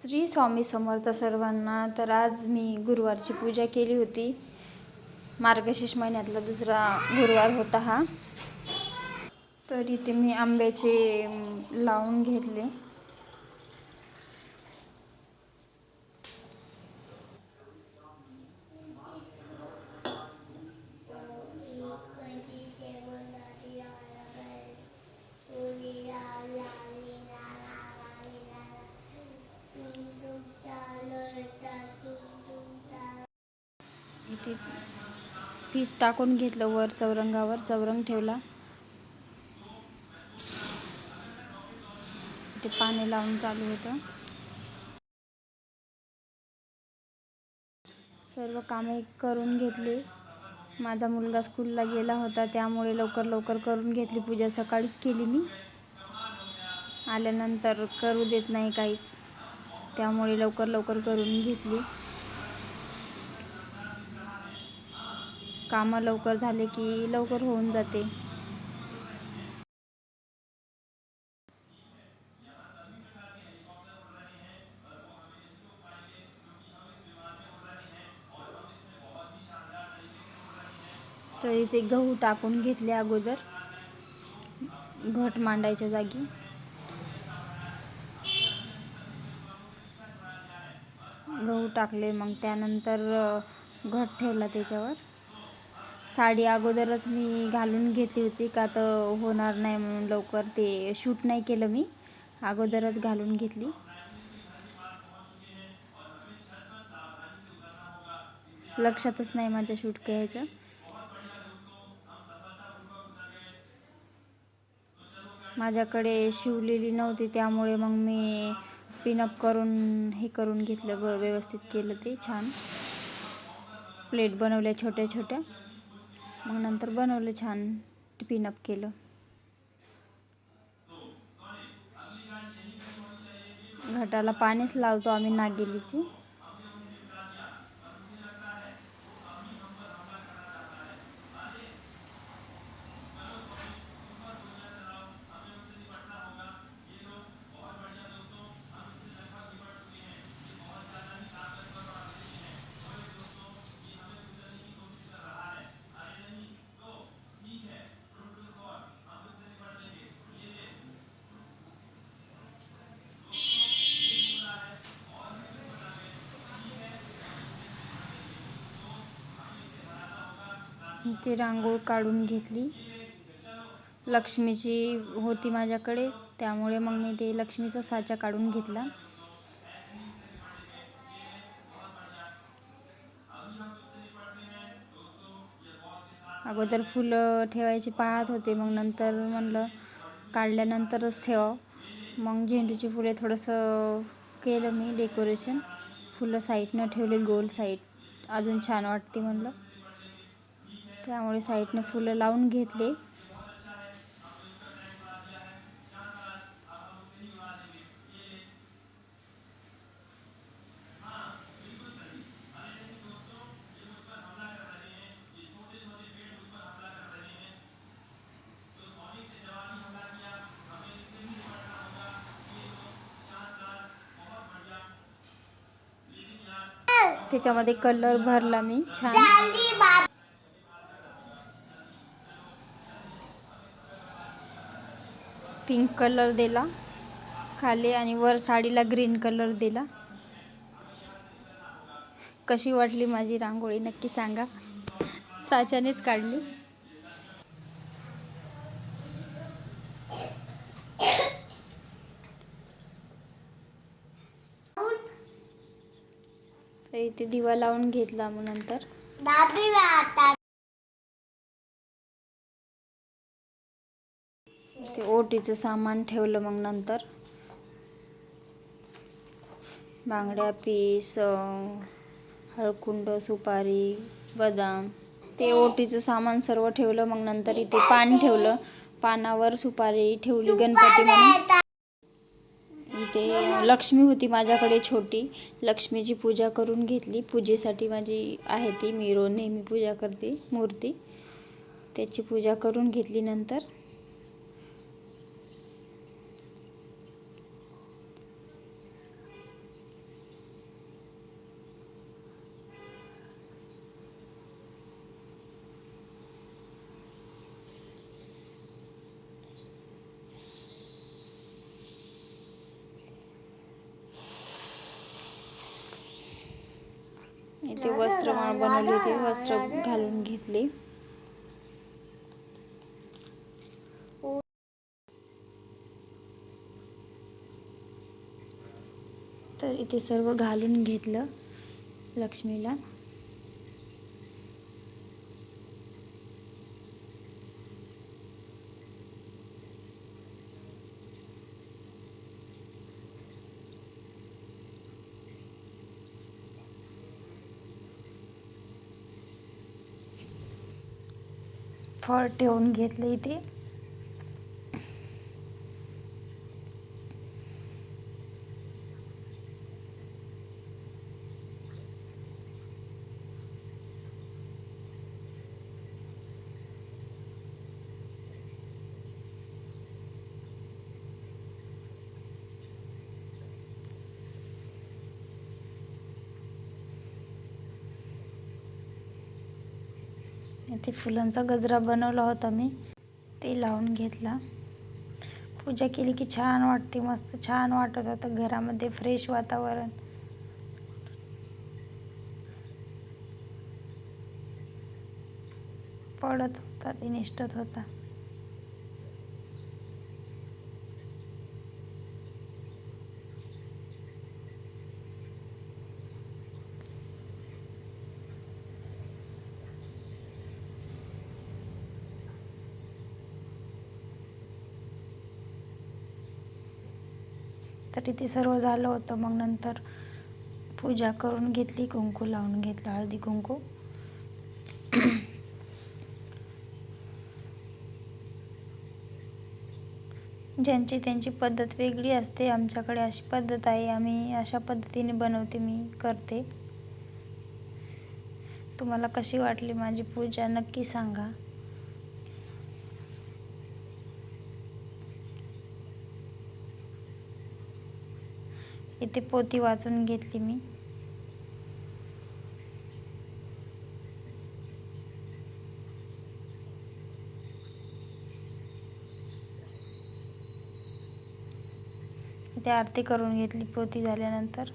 श्री स्वामी समर्थ सर्वांना. तर आज मी गुरुवारची पूजा केली होती. मार्गशीर्ष महिन्यातला दुसरा गुरुवार होता हा. तर इथे मी आंब्याचे लावून घेतले. इथे पीस टाकून घेतलं वर चौरंगावर, चौरंग ठेवला. ते पाणी लावून चालू होतं. सर्व कामे करून घेतली. माझा मुलगा स्कूलला गेला होता त्यामुळे लवकर करून घेतली पूजा. सकाळीच केली मी. आल्यानंतर करू देत नाही काहीच, त्यामुळे लवकर करून घेतली. कामं लवकर झाले की लवकर होऊन जाते. तर इथे गहू टाकून घेतले अगोदर घट मांडायच्या जागी. गहू टाकले, मग त्यानंतर घट ठेवला त्याच्यावर. साडी अगोदरच मी घालून घेतली होती, का तर होणार नाही म्हणून लवकर ते शूट नाही केलं मी. अगोदरच घालून घेतली. लक्षातच नाही माझ्या शूट करायचं. माझ्याकडे शिवलेली नव्हती त्यामुळे मग मी पिनअप करून हे करून घेतलं. व्यवस्थित केलं ते छान. प्लेट बनवल्या छोट्या. मग नंतर बनवलं छान, पिनअप केलं. घटाला पाणीच लावतो आम्ही नागेलीची. ती रांगोळ काढून घेतली. लक्ष्मीची होती माझ्याकडे त्यामुळे मग मी ते लक्ष्मीचा साचा काढून घेतला. अगोदर फुलं ठेवायची पाहत होते, मग नंतर म्हणलं काढल्यानंतरच ठेवावं. मग झेंडूची फुले थोडंसं केलं मी डेकोरेशन. फुलं साईडनं ठेवले, गोल साईड अजून छान वाटते म्हणलं, त्यामुळे साईडनं फुलं लावून घेतले. त्याच्यामध्ये कलर भरला मी छान. पिंक कलर दिला खाली आणि वर साडीला ग्रीन कलर दिला. कशी वाटली माझी रांगोळी नक्की सांगा. साच्यानेच काढली. तर इथे दिवा लावून घेतला. मग नंतर ते ओटीचं सामान ठेवलं. मग नंतर बांगड्या, पीस, हळकुंड, सुपारी, बदाम, ते ओटीचं सामान सर्व ठेवलं. मग नंतर इथे पान ठेवलं. पानावर सुपारी ठेवली गणपती म्हणून. इथे लक्ष्मी होती माझ्याकडे छोटी. लक्ष्मीची पूजा करून घेतली. पूजेसाठी माझी आहे ती, मी रोज नेहमी पूजा करते मूर्ती, त्याची पूजा करून घेतली. नंतर इथे वस्त्रमाळ बनवली होती, वस्त्र घालून घेतले. तर इथे सर्व घालून घेतलं लक्ष्मीला. फळ ठेवून घेतले इथे. इथे फुलांचा गजरा बनवला होता मी, ते लावून घेतला. पूजा केली की छान वाटते, मस्त छान वाटत होतं घरामध्ये, फ्रेश वातावरण. पडत होता, ते निष्ठत होता. तर इथे सर्व झालं होतं. मग नंतर पूजा करून घेतली, कुंकू लावून घेतलं, हळदी कुंकू. ज्यांची त्यांची पद्धत वेगळी असते. आमच्याकडे अशी पद्धत आहे, आम्ही अशा पद्धतीने बनवते, मी करते. तुम्हाला कशी वाटली माझी पूजा नक्की सांगा. इथे पोथी वाचून घेतली मी. इथे आरती करून घेतली पोथी झाल्यानंतर.